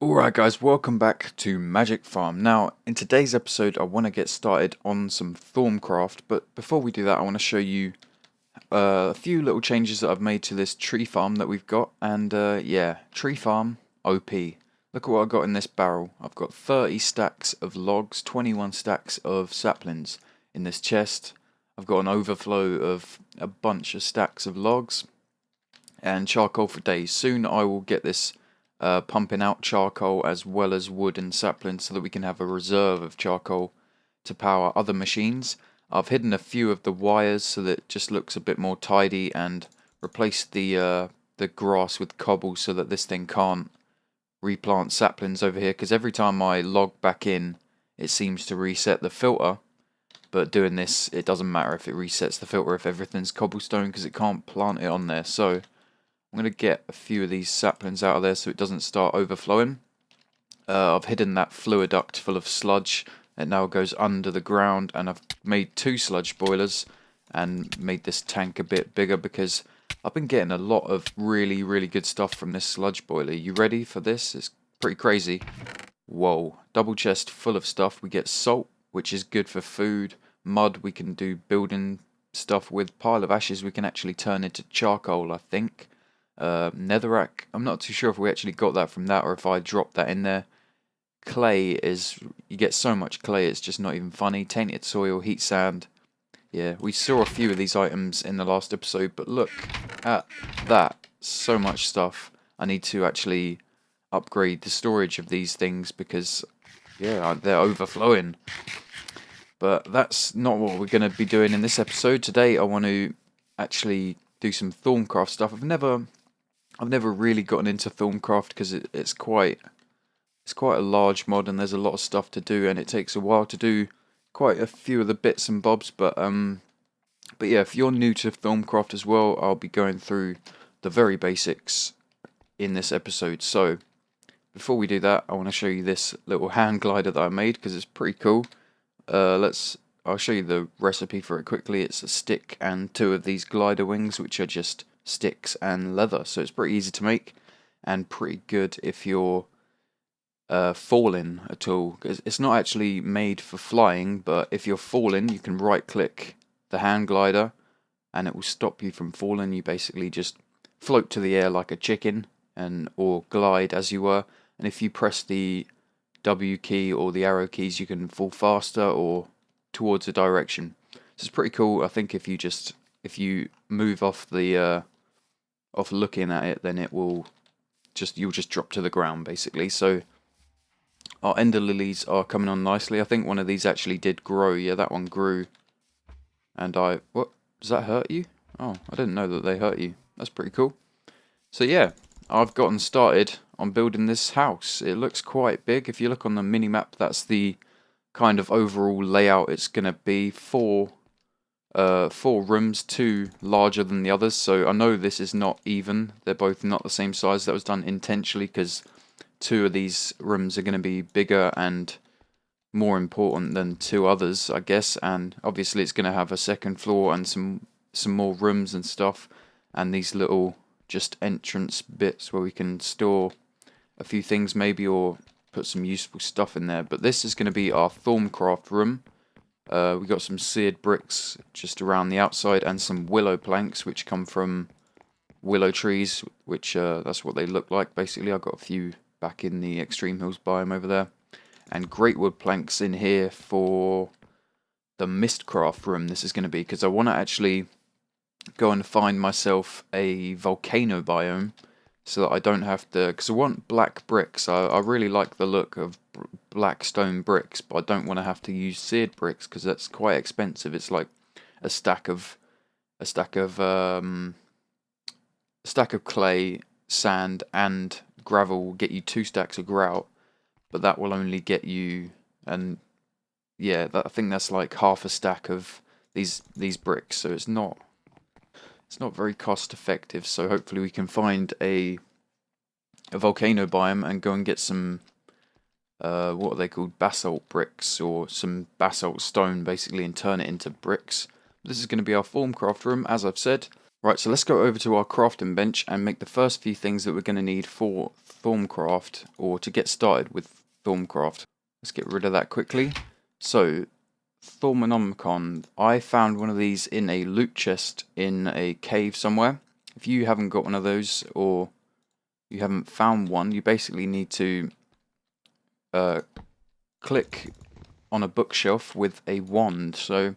Alright guys, welcome back to Magic Farm. Now, in today's episode I want to get started on some Thaumcraft, but before we do that I want to show you a few little changes that I've made to this tree farm that we've got, and yeah, tree farm OP. Look at what I've got in this barrel. I've got 30 stacks of logs, 21 stacks of saplings in this chest. I've got an overflow of a bunch of stacks of logs and charcoal for days. Soon I will get this pumping out charcoal as well as wood and saplings so that we can have a reserve of charcoal to power other machines. I've hidden a few of the wires so that it just looks a bit more tidy, and replaced the grass with cobble so that this thing can't replant saplings over here, because every time I log back in it seems to reset the filter, but doing this it doesn't matter if it resets the filter if everything's cobblestone, because it can't plant it on there. So I'm going to get a few of these saplings out of there so it doesn't start overflowing. I've hidden that fluiduct full of sludge. It now goes under the ground, and I've made 2 sludge boilers and made this tank a bit bigger because I've been getting a lot of really good stuff from this sludge boiler. You ready for this? It's pretty crazy. Whoa, double chest full of stuff. We get salt, which is good for food. Mud we can do building stuff with. Pile of ashes we can actually turn into charcoal, I think. Netherrack, I'm not too sure if we actually got that from that or if I dropped that in there. Clay is, you get so much clay it's just not even funny. Tainted soil, heat sand. Yeah, we saw a few of these items in the last episode, but look at that. So much stuff. I need to actually upgrade the storage of these things because, yeah, they're overflowing. But that's not what we're going to be doing in this episode. Today I want to actually do some Thaumcraft stuff. I've never really gotten into Thaumcraft because it's quite a large mod and there's a lot of stuff to do, and it takes a while to do quite a few of the bits and bobs. But yeah, if you're new to Thaumcraft as well, I'll be going through the very basics in this episode. So before we do that, I want to show you this little hand glider that I made because it's pretty cool. I'll show you the recipe for it quickly. It's a stick and 2 of these glider wings, which are just sticks and leather, so it's pretty easy to make and pretty good if you're falling at all. It's not actually made for flying, but if you're falling you can right click the hand glider and it will stop you from falling. You basically just float to the air like a chicken, or glide as you were, and if you press the W key or the arrow keys you can fall faster or towards a direction. So it's pretty cool. I think if you move off the off looking at it, then you'll just drop to the ground basically. So our ender lilies are coming on nicely. I think one of these actually did grow. Yeah, that one grew. And what does that hurt you? Oh, I didn't know that they hurt you. That's pretty cool. So yeah, I've gotten started on building this house. It looks quite big. If you look on the mini map, that's the kind of overall layout it's gonna be. 4 rooms, 2 larger than the others, so I know this is not even. They're both not the same size. That was done intentionally because 2 of these rooms are going to be bigger and more important than 2 others, I guess, and obviously it's going to have a second floor and some more rooms and stuff, and these little just entrance bits where we can store a few things maybe, or put some useful stuff in there. But this is going to be our Thaumcraft room. We got some seared bricks just around the outside and some willow planks which come from willow trees, which that's what they look like basically. I've got a few back in the Extreme Hills biome over there, and great wood planks in here for the Mistcraft room. This is going to be because I want to actually go and find myself a volcano biome so that I don't have to, because I want black bricks. I really like the look of black stone bricks, but I don't want to have to use seared bricks because that's quite expensive. It's like a stack of clay, sand and gravel will get you 2 stacks of grout, but that will only get you, and yeah, I think that's like half a stack of these bricks, so it's not very cost effective. So hopefully we can find a volcano biome and go and get some what are they called, basalt bricks, or some basalt stone basically, and turn it into bricks. This is going to be our Thaumcraft room, as I've said. Right, so let's go over to our crafting bench and make the first few things that we're going to need for Thaumcraft, or to get started with Thaumcraft. Let's get rid of that quickly. So, Thaumonomicon. I found one of these in a loot chest in a cave somewhere. If you haven't got one of those, or you haven't found one, you basically need to click on a bookshelf with a wand. So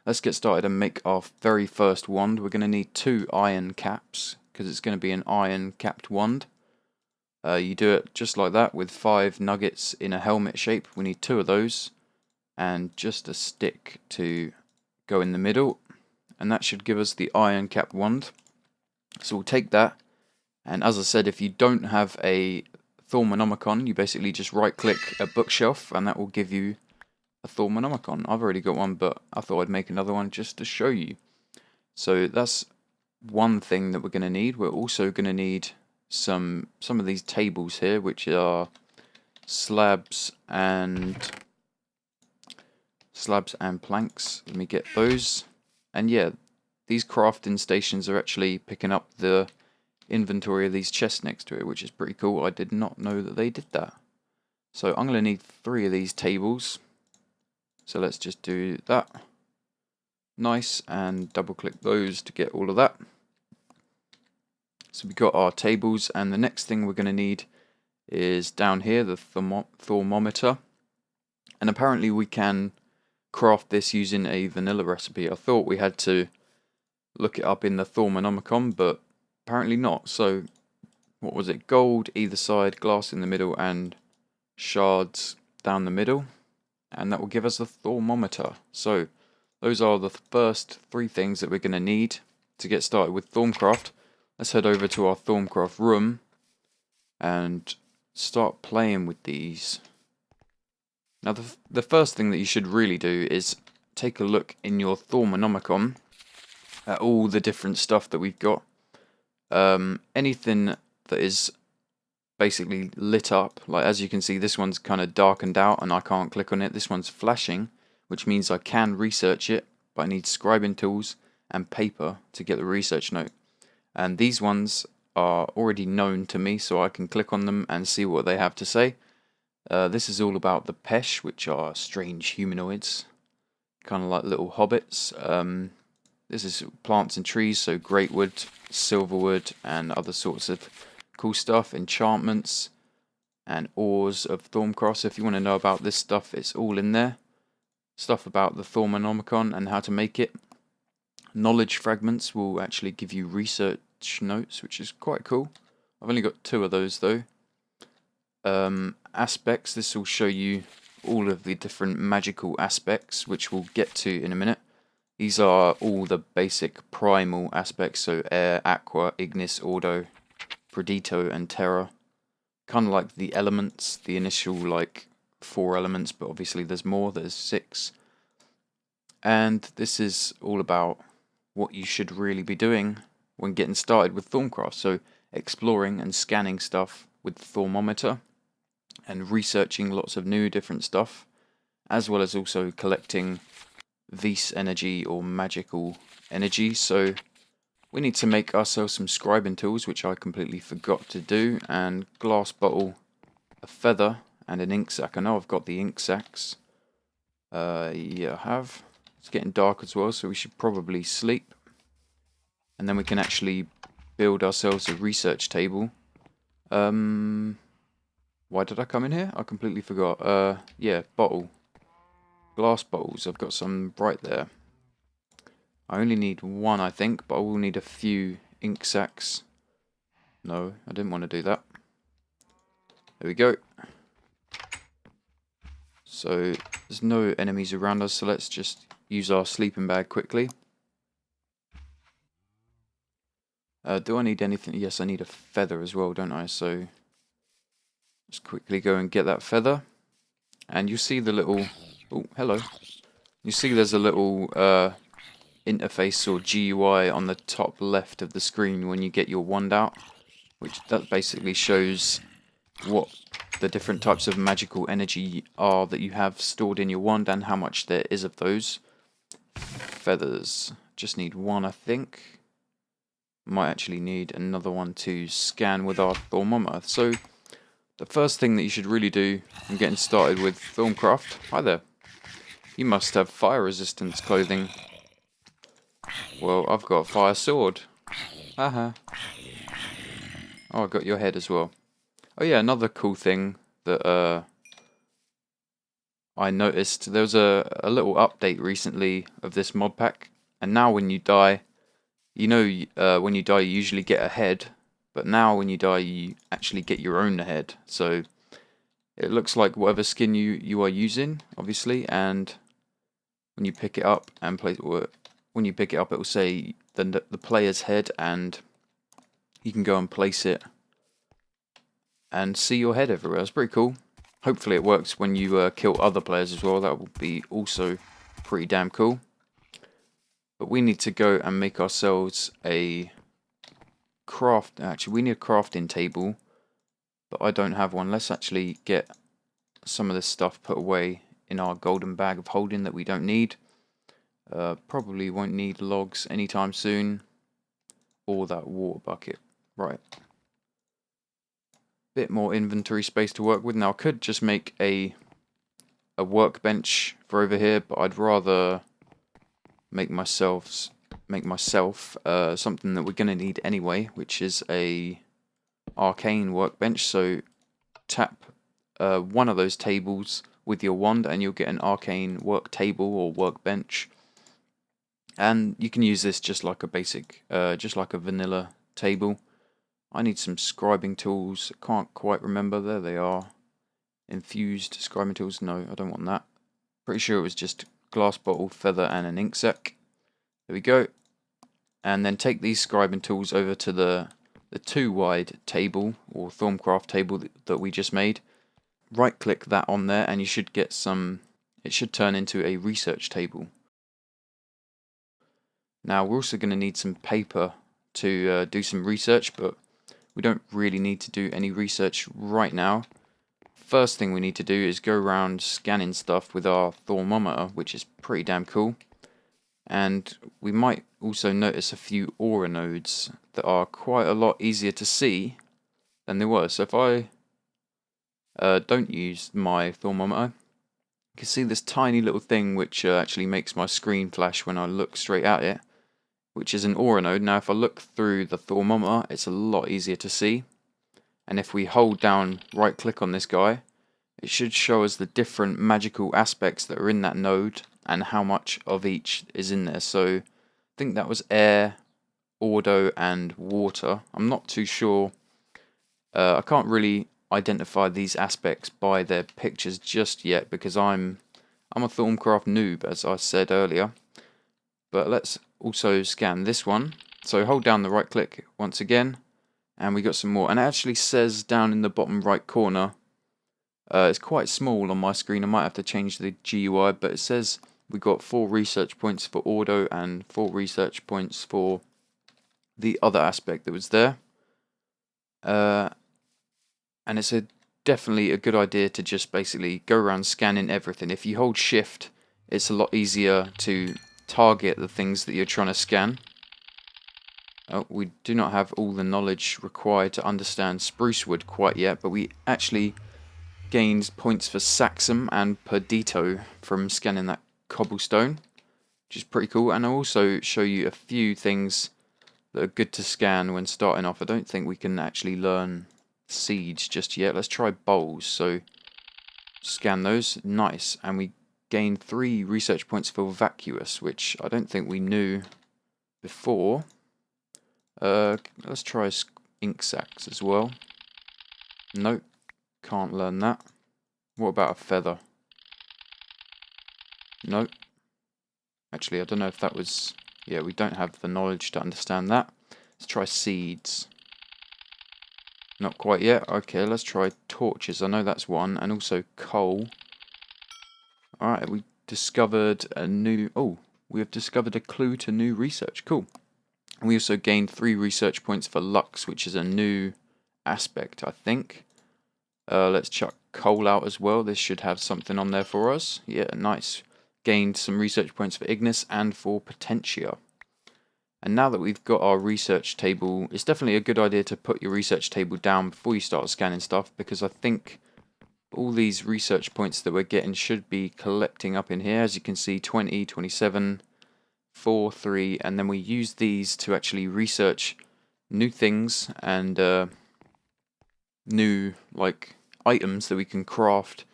let's get started and make our very first wand. We're going to need 2 iron caps, because it's going to be an iron capped wand. You do it just like that with 5 nuggets in a helmet shape. We need 2 of those, and just a stick to go in the middle, and that should give us the iron capped wand. So we'll take that, and as I said, if you don't have a Thaumonomicon, you basically just right click a bookshelf and that will give you a Thaumonomicon. I've already got one, but I thought I'd make another one just to show you. So that's one thing that we're going to need. We're also going to need some of these tables here, which are slabs and planks. Let me get those. And yeah, these crafting stations are actually picking up the inventory of these chests next to it, which is pretty cool. I did not know that they did that. So I'm going to need 3 of these tables. So let's just do that. Nice, and double click those to get all of that. So we've got our tables, and the next thing we're going to need is down here, the Thaumometer. And apparently we can craft this using a vanilla recipe. I thought we had to look it up in the Thaumonomicon, but apparently not. So what was it? Gold either side, glass in the middle, and shards down the middle. And that will give us the Thaumometer. So those are the first 3 things that we're going to need to get started with Thaumcraft. Let's head over to our Thaumcraft room and start playing with these. Now the first thing that you should really do is take a look in your Thaumonomicon at all the different stuff that we've got. Anything that is basically lit up, like as you can see, this one's kind of darkened out and I can't click on it. This one's flashing, which means I can research it, but I need scribing tools and paper to get the research note. And these ones are already known to me, so I can click on them and see what they have to say. This is all about the Pesh, which are strange humanoids, kind of like little hobbits. This is plants and trees, so great wood, silverwood, and other sorts of cool stuff, enchantments, and ores of Thaumcraft. So if you want to know about this stuff, it's all in there. Stuff about the Thaumonomicon and how to make it. Knowledge fragments will actually give you research notes, which is quite cool. I've only got 2 of those though. Aspects, this will show you all of the different magical aspects, which we'll get to in a minute. These are all the basic primal aspects, so air, aqua, ignis, ordo, predito, and terra. Kind of like the elements, the initial like 4 elements, but obviously there's more, there's 6. And this is all about what you should really be doing when getting started with Thaumcraft. So exploring and scanning stuff with the Thaumometer and researching lots of new different stuff, as well as also collecting Vis energy or magical energy. So we need to make ourselves some scribing tools, which I completely forgot to do, and glass bottle, a feather, and an ink sac. I know I've got the ink sacs. Yeah, I have. It's getting dark as well, so we should probably sleep. And then we can actually build ourselves a research table. Why did I come in here? I completely forgot. Yeah, bottle. Glass bottles. I've got some right there. I only need 1, I think, but I will need a few ink sacs. No, I didn't want to do that. There we go. So, there's no enemies around us, so let's just use our sleeping bag quickly. Do I need anything? Yes, I need a feather as well, don't I? So, just quickly go and get that feather. And you see the little... Oh, hello. You see there's a little interface or GUI on the top left of the screen when you get your wand out, which that basically shows what the different types of magical energy are that you have stored in your wand and how much there is of those. Feathers. Just need 1, I think. Might actually need another one to scan with our Thaumometer. So the first thing that you should really do in getting started with Thaumcraft, hi there, you must have fire resistance clothing. Well, I've got a fire sword. Haha. Oh, I got your head as well. Oh yeah, another cool thing that I noticed, there was a little update recently of this Modpack, and now when you die, you know, when you die you usually get a head, but now when you die you actually get your own head. So it looks like whatever skin you are using, obviously, and when you pick it up and place, when you pick it up, it will say the player's head, and you can go and place it and see your head everywhere. It's pretty cool. Hopefully it works when you kill other players as well. That will be also pretty damn cool. But we need to go and make ourselves a craft. Actually, we need a crafting table, but I don't have one. Let's actually get some of this stuff put away in our golden bag of holding that we don't need. Probably won't need logs anytime soon, or that water bucket. Right. Bit more inventory space to work with. Now I could just make a workbench for over here, but I'd rather make myself something that we're gonna need anyway, which is a arcane workbench. So tap one of those tables with your wand and you'll get an arcane work table or workbench, and you can use this just like a basic just like a vanilla table. I need some scribing tools. I can't quite remember. There they are. Infused scribing tools. No, I don't want that. Pretty sure it was just glass bottle, feather, and an ink sac. There we go. And then take these scribing tools over to the 2-wide table or Thaumcraft table that we just made. Right click that on there and you should get some, it should turn into a research table. Now we're also going to need some paper to do some research, but we don't really need to do any research right now. First thing we need to do is go around scanning stuff with our Thaumometer, which is pretty damn cool. And we might also notice a few aura nodes that are quite a lot easier to see than they were. So if I don't use my Thaumometer, you can see this tiny little thing which actually makes my screen flash when I look straight at it, which is an aura node. Now if I look through the Thaumometer, it's a lot easier to see. And if we hold down, right click on this guy, it should show us the different magical aspects that are in that node and how much of each is in there. So I think that was air, ordo, and water. I'm not too sure. I can't really identify these aspects by their pictures just yet because I'm a Thaumcraft noob, as I said earlier. But let's also scan this one. So hold down the right click once again, and we got some more. And it actually says down in the bottom right corner, it's quite small on my screen, I might have to change the GUI, but it says we got 4 research points for Ordo and 4 research points for the other aspect that was there. And it's definitely a good idea to just basically go around scanning everything. If you hold shift, it's a lot easier to target the things that you're trying to scan. Oh, we do not have all the knowledge required to understand spruce wood quite yet, but we actually gained points for Saxum and Perdito from scanning that cobblestone, which is pretty cool. And I'll also show you a few things that are good to scan when starting off. I don't think we can actually learn seeds just yet. Let's try bowls. So scan those. Nice. And we gained 3 research points for vacuous, which I don't think we knew before. Let's try ink sacs as well. Nope. Can't learn that. What about a feather? Nope. Actually, I don't know if that was... Yeah, we don't have the knowledge to understand that. Let's try seeds. Not quite yet. Okay, let's try torches. I know that's one. And also coal. Alright, we discovered a new... Oh, we have discovered a clue to new research. Cool. And we also gained 3 research points for lux, which is a new aspect, I think. Let's chuck coal out as well. This should have something on there for us. Yeah, nice. Gained some research points for Ignis and for Potentia. And now that we've got our research table, it's definitely a good idea to put your research table down before you start scanning stuff, because I think all these research points that we're getting should be collecting up in here. As you can see, 20, 27, 4, 3, and then we use these to actually research new things and new like items that we can craft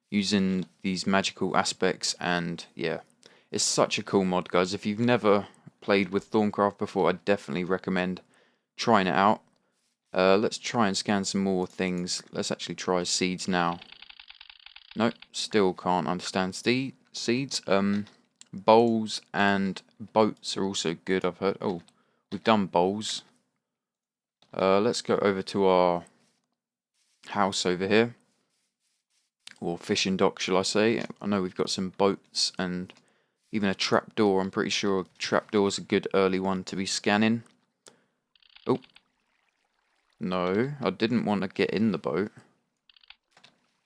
using these magical aspects. And yeah, it's such a cool mod, guys. If you've never played with Thaumcraft before, I definitely recommend trying it out. Let's try and scan some more things. Let's actually try seeds now. Nope, still can't understand seeds. Bowls and boats are also good, I've heard. Oh, we've done bowls. Let's go over to our house over here. Or fishing dock, shall I say. I know we've got some boats and even a trapdoor. I'm pretty sure a trapdoor is a good early one to be scanning. Oh. No, I didn't want to get in the boat.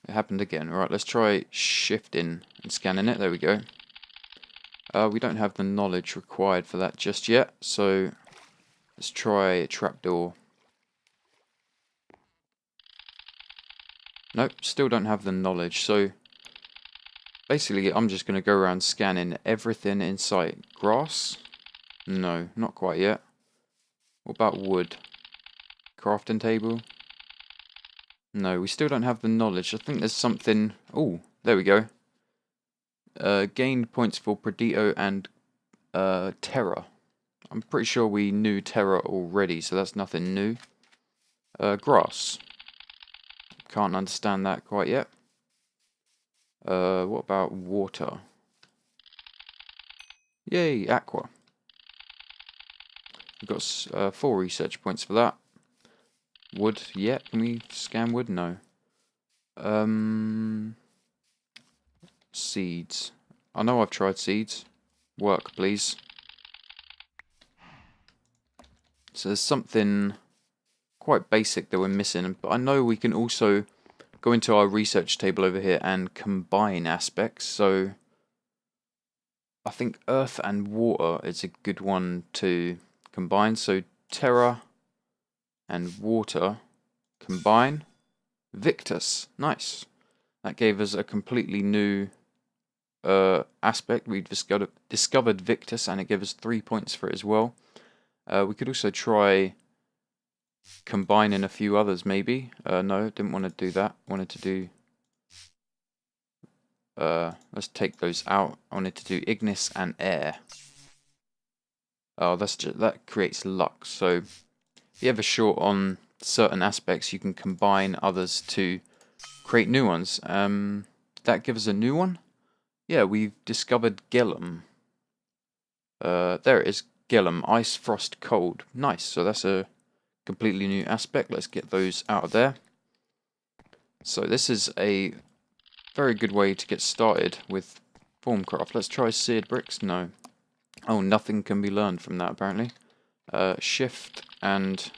It happened again. Right, let's try shifting and scanning it. There we go. We don't have the knowledge required for that just yet, so let's try a trapdoor. Nope, still don't have the knowledge, so basically I'm just going to go around scanning everything in sight. Grass? No, not quite yet. What about wood? Crafting table? No, we still don't have the knowledge. I think there's something... Oh, there we go. Gained points for Predito and Terror. I'm pretty sure we knew Terror already, so that's nothing new. Grass. Can't understand that quite yet. What about water? Yay, aqua. We've got 4 research points for that. Wood, yeah. Can we scan wood? No. Seeds. I know I've tried seeds. Work, please. So there's something quite basic that we're missing, but I know we can also go into our research table over here and combine aspects. So I think earth and water is a good one to combine. So terra and water combine. Victus, nice. That gave us a completely new aspect. We discovered Victus, and it gave us 3 points for it as well. We could also try combining a few others, maybe. No, didn't want to do that. Wanted to do... let's take those out. I wanted to do Ignis and Air. Oh, that creates luck. So if you're ever short on certain aspects, you can combine others to create new ones. That gives us a new one. Yeah, we've discovered Gillum. There it is. Gillum, Ice, Frost, Cold. Nice. So that's a completely new aspect. Let's get those out of there. So this is a very good way to get started with Thaumcraft. Let's try seared bricks. No. Oh, nothing can be learned from that apparently. Shift and...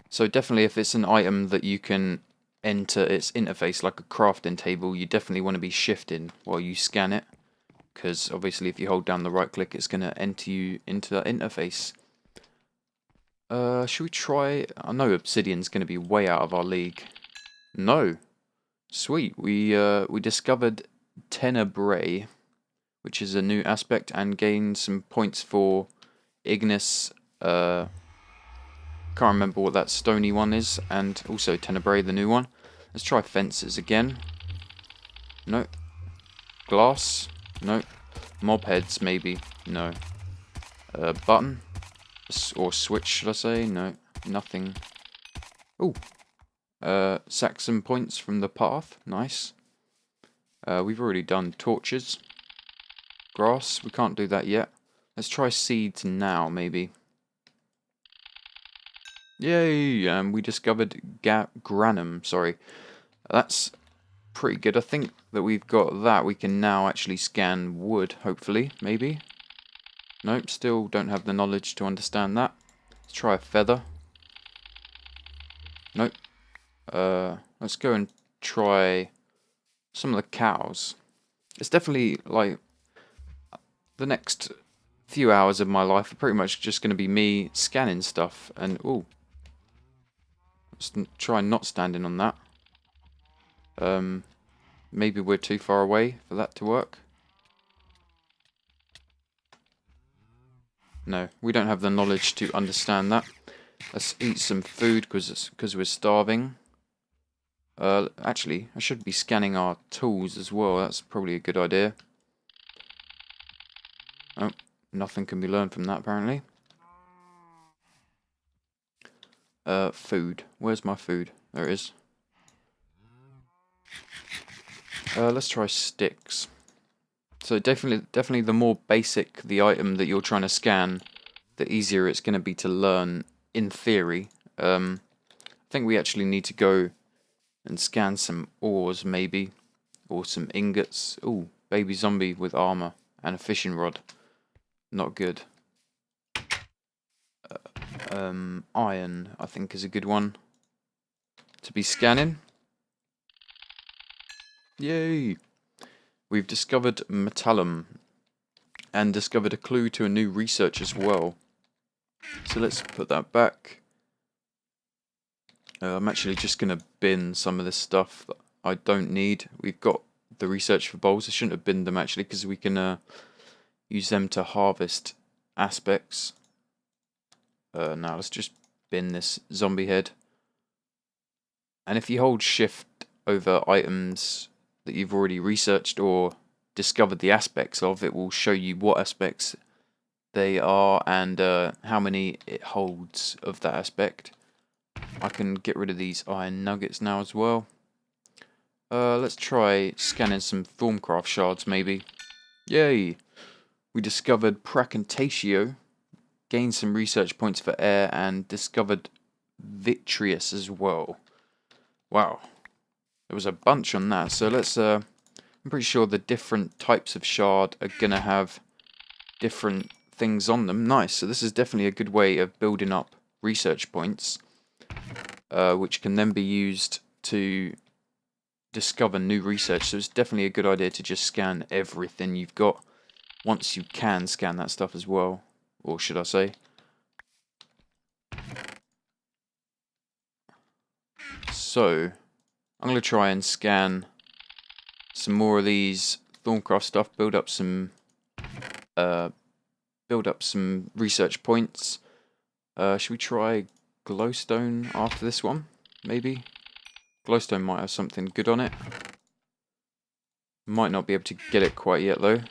So definitely if it's an item that you can enter its interface like a crafting table, you definitely want to be shifting while you scan it. Because obviously if you hold down the right click, it's going to enter you into that interface. Should we try... I know Obsidian's going to be way out of our league. No. Sweet. We discovered Tenebrae, which is a new aspect, and gained some points for Ignis. Can't remember what that stony one is, and also Tenebrae, the new one. Let's try fences again. No. Glass. No. Mob heads, maybe. No. Button. Or switch, should I say? No. Nothing. Oh. Saxon points from the path. Nice. We've already done torches. Grass. We can't do that yet. Let's try seeds now, maybe. Yay! We discovered granum. Sorry. That's pretty good. I think that we've got that. We can now actually scan wood, hopefully. Maybe. Nope, still don't have the knowledge to understand that. Let's try a feather. Nope. Let's go and try some of the cows. It's definitely like the next few hours of my life are pretty much just going to be me scanning stuff. And ooh, let's try not standing on that. Maybe we're too far away for that to work. No, we don't have the knowledge to understand that. Let's eat some food because we're starving. Actually, I should be scanning our tools as well. That's probably a good idea. Oh, nothing can be learned from that apparently. Food. Where's my food? There it is. Let's try sticks. So definitely the more basic the item that you're trying to scan, the easier it's going to be to learn in theory. I think we actually need to go and scan some ores maybe, or some ingots. Ooh, baby zombie with armor and a fishing rod. Not good. Iron I think is a good one to be scanning. Yay! We've discovered metallum and discovered a clue to a new research as well. So let's put that back. I'm actually just going to bin some of this stuff that I don't need. We've got the research for bowls. I shouldn't have binned them actually because we can use them to harvest aspects. Now let's just bin this zombie head. And if you hold shift over items that you've already researched or discovered the aspects of, it will show you what aspects they are and how many it holds of that aspect. I can get rid of these iron nuggets now as well. Let's try scanning some Thaumcraft shards maybe. Yay! We discovered Pracantatio, gained some research points for air, and discovered Vitreous as well. Wow. There was a bunch on that, so let's I'm pretty sure the different types of shard are gonna have different things on them. Nice, so this is definitely a good way of building up research points, which can then be used to discover new research. So it's definitely a good idea to just scan everything you've got once you can scan that stuff as well, or should I say. So I'm going to try and scan some more of these Thaumcraft stuff, build up some research points. Should we try glowstone after this one? Maybe? Glowstone might have something good on it. Might not be able to get it quite yet though.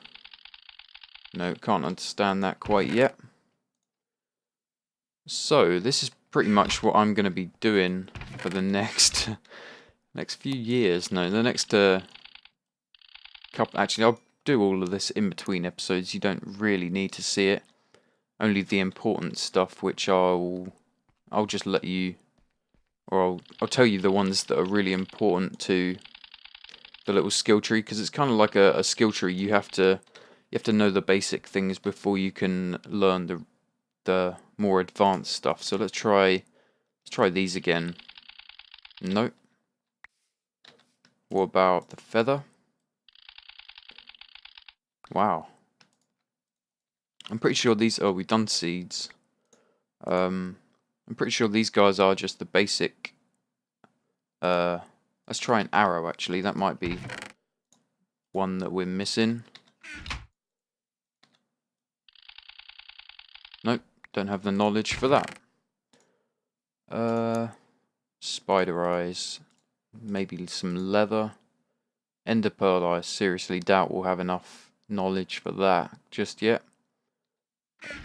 No, can't understand that quite yet. So this is pretty much what I'm going to be doing for the next few years. No, the next couple. Actually, I'll do all of this in between episodes. You don't really need to see it. Only the important stuff, which I'll just let you, or I'll tell you the ones that are really important to the little skill tree, because it's kind of like a skill tree. You have to know the basic things before you can learn the more advanced stuff. So let's try these again. Nope. What about the feather? Wow. I'm pretty sure these. Oh, we've done seeds. I'm pretty sure these guys are just the basic. Let's try an arrow. Actually, that might be one that we're missing. Nope, don't have the knowledge for that. Spider eyes, maybe some leather. Ender pearl, I seriously doubt we'll have enough knowledge for that just yet.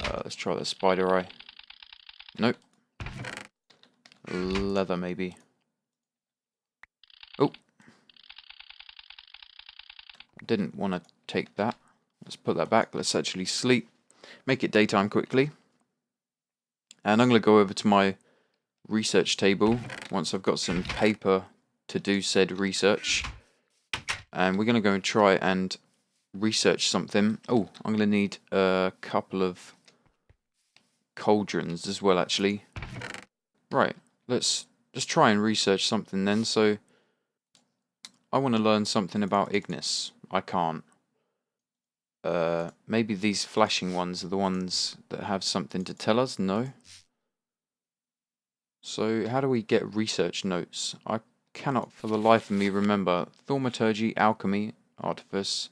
Let's try the spider eye. Nope. Leather maybe. Oh. Didn't want to take that. Let's put that back. Let's actually sleep. Make it daytime quickly. And I'm going to go over to my research table once I've got some paper to do said research. And we're going to go and try and research something. Oh, I'm going to need a couple of cauldrons as well, actually. Right, let's just try and research something then. So I want to learn something about Ignis. I can't. Maybe these flashing ones are the ones that have something to tell us? No. So how do we get research notes? I cannot for the life of me remember. Thaumaturgy, alchemy, artifice,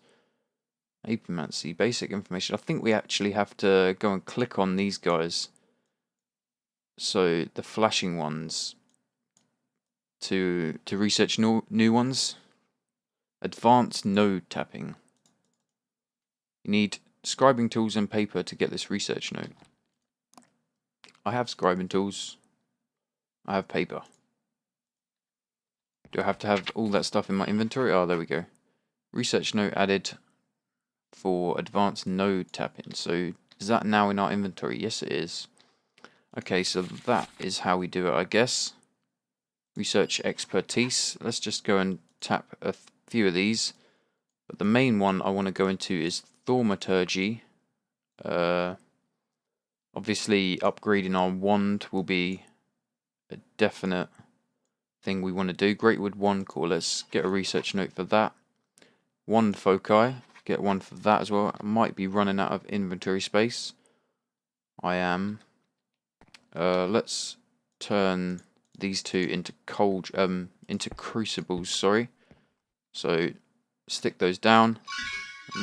apomancy, basic information. I think we actually have to go and click on these guys. So the flashing ones to research new ones. Advanced node tapping. You need scribing tools and paper to get this research note. I have scribing tools. I have paper. Do I have to have all that stuff in my inventory? Oh, there we go. Research note added for advanced node tapping. So is that now in our inventory? Yes, it is. Okay, so that is how we do it, I guess. Research expertise. Let's just go and tap a few of these. But the main one I want to go into is thaumaturgy. Obviously, upgrading our wand will be a definite thing we want to do. Greatwood wand core. Let's get a research note for that. Wand foci. Get one for that as well. I might be running out of inventory space. I am. Let's turn these two into into crucibles. Sorry. So stick those down.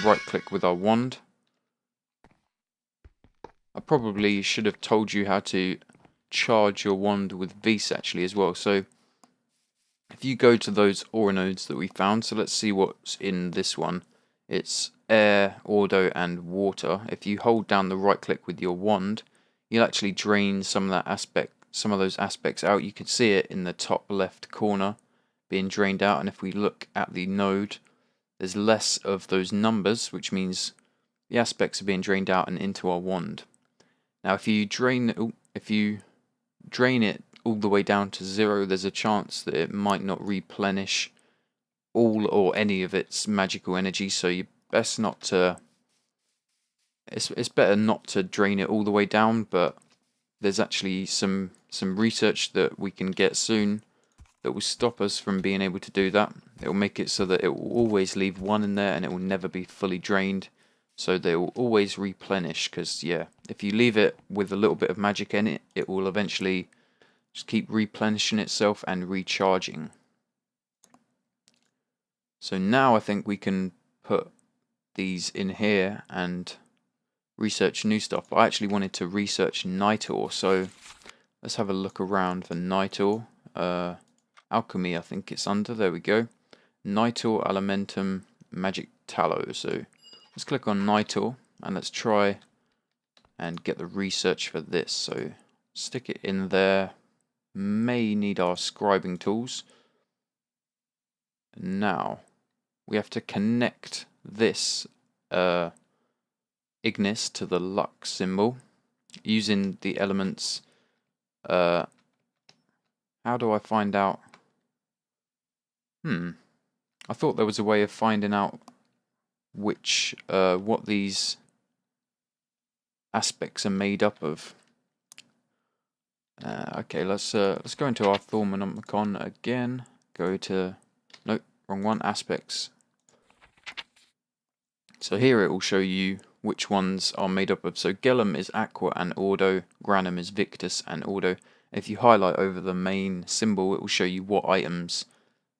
Right click with our wand. I probably should have told you how to charge your wand with Vis actually as well. So if you go to those aura nodes that we found, so let's see what's in this one. It's air, ordo, and water. If you hold down the right click with your wand, you'll actually drain some of those aspects out. You can see it in the top left corner being drained out, and if we look at the node, there's less of those numbers, which means the aspects are being drained out and into our wand. Now if you drain it all the way down to 0, there's a chance that it might not replenish all or any of its magical energy, so you best not to. It's better not to drain it all the way down, but there's actually some research that we can get soon that will stop us from being able to do that. It will make it so that it will always leave 1 in there and it will never be fully drained, so they will always replenish, because yeah, if you leave it with a little bit of magic in it, it will eventually just keep replenishing itself and recharging. So now I think we can put these in here and research new stuff. But I actually wanted to research night ore, so let's have a look around for night ore. Alchemy, I think it's under. There we go. Night ore, elementum, magic tallow. So let's click on night ore and let's try and get the research for this. So stick it in there. May need our scribing tools. Now we have to connect this ignis to the lux symbol using the elements. How do I find out? I thought there was a way of finding out which what these aspects are made up of. Okay, let's go into our Thaumonomicon again. Go to nope, wrong one. Aspects. So here it will show you which ones are made up of. So Gellum is Aqua and Ordo, Granum is Victus and Ordo. If you highlight over the main symbol, it will show you what items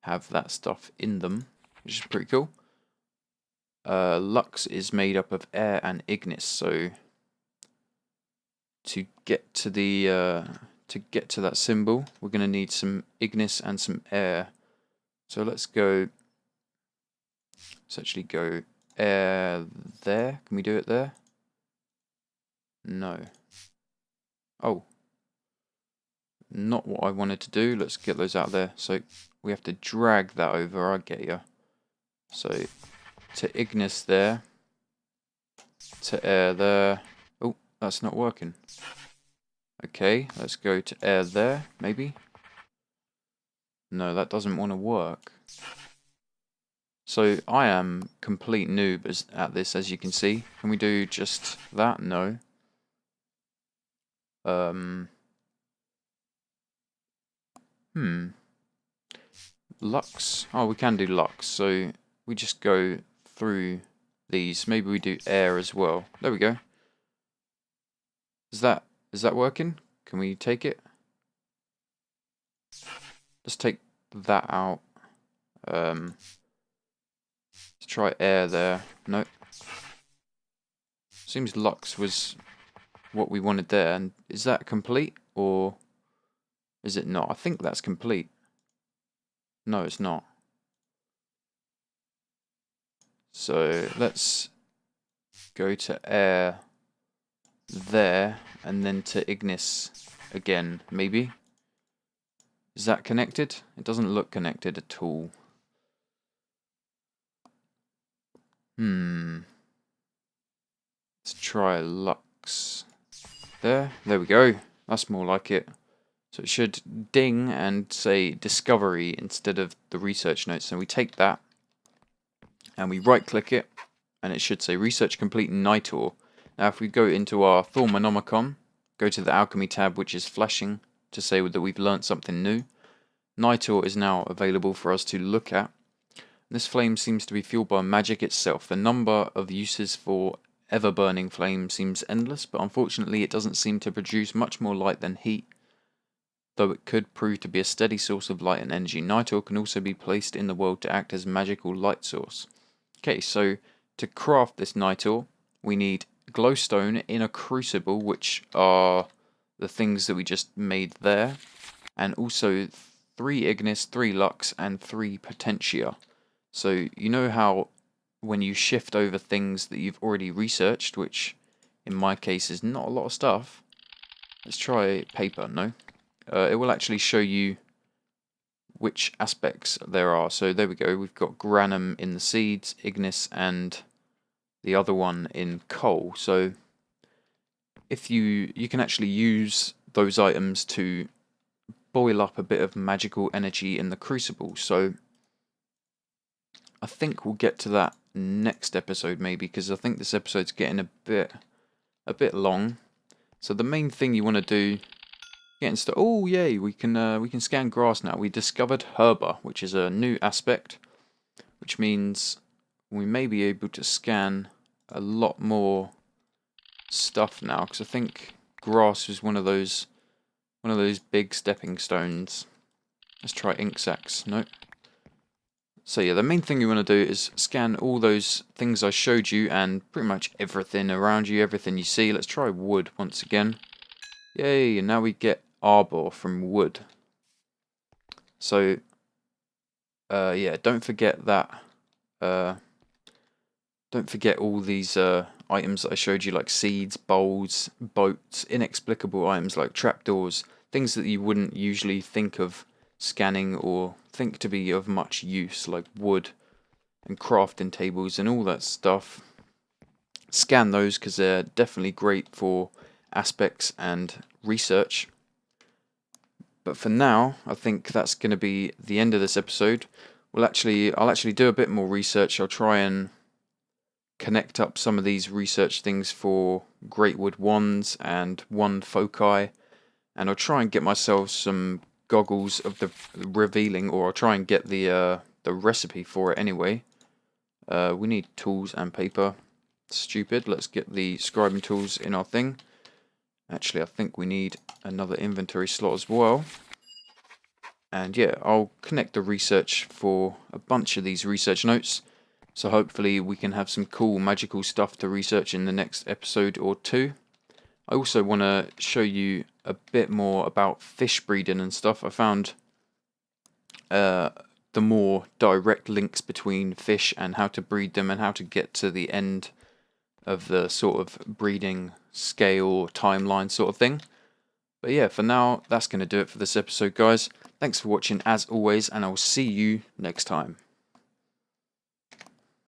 have that stuff in them, which is pretty cool. Lux is made up of air and ignis. So to get to that symbol, we're going to need some ignis and some air. So let's actually go air there. Can we do it there? No. Oh. Not what I wanted to do. Let's get those out there. So we have to drag that over. I get you. So to ignis there. To air there. Oh, that's not working. Okay, let's go to air there, maybe. No, that doesn't want to work. So I am complete noob at this, as you can see. Can we do just that? No. Lux. Oh, we can do Lux. So we just go through these. Maybe we do air as well. There we go. Is that working? Can we take it? Let's take that out. Let's try air there. Nope. Seems lux was what we wanted there. And is that complete or is it not? I think that's complete. No, it's not. So let's go to air there and then to Ignis again, maybe. Is that connected? It doesn't look connected at all. Let's try lux. There we go. That's more like it. So it should ding and say discovery instead of the research notes. So we take that and we right click it and it should say research complete Nitor. Now if we go into our Thaumonomicon, go to the alchemy tab which is flashing to say that we've learnt something new. Nitor is now available for us to look at. This flame seems to be fueled by magic itself. The number of uses for ever-burning flame seems endless, but unfortunately it doesn't seem to produce much more light than heat, though it could prove to be a steady source of light and energy. Nitor can also be placed in the world to act as magical light source. Okay, so to craft this Nitor, we need glowstone in a crucible, which are the things that we just made there, and also 3 ignis, 3 lux, and 3 potentia. So you know how when you shift over things that you've already researched, which in my case is not a lot of stuff. Let's try paper, no? It will actually show you which aspects there are. So there we go, we've got granum in the seeds, ignis, and the other one in coal. So if you can actually use those items to boil up a bit of magical energy in the crucible. So I think we'll get to that next episode maybe, because I think this episode's getting a bit long. So the main thing you want to do, oh yay, we can scan grass now. We discovered herba, which is a new aspect, which means we may be able to scan a lot more stuff now, because I think grass was one of those big stepping stones. Let's try ink sacs. Nope. So yeah, the main thing you want to do is scan all those things I showed you and pretty much everything around you, everything you see. Let's try wood once again. Yay, and now we get arbor from wood. So yeah, don't forget that. Don't forget all these items that I showed you, like seeds, bowls, boats, inexplicable items like trapdoors, things that you wouldn't usually think of scanning or think to be of much use, like wood and crafting tables and all that stuff. Scan those because they're definitely great for aspects and research. But for now, I think that's going to be the end of this episode. I'll actually do a bit more research. I'll try and connect up some of these research things for Greatwood wands and one foci, and I'll try and get myself some goggles of the revealing, or I'll try and get the recipe for it anyway. We need tools and paper. Stupid. Let's get the scribing tools in our thing. Actually, I think we need another inventory slot as well. And yeah, I'll connect the research for a bunch of these research notes. So hopefully we can have some cool magical stuff to research in the next episode or two. I also want to show you a bit more about fish breeding and stuff. I found the more direct links between fish and how to breed them and how to get to the end of the sort of breeding scale timeline sort of thing. But yeah, for now, that's going to do it for this episode, guys. Thanks for watching as always, and I'll see you next time.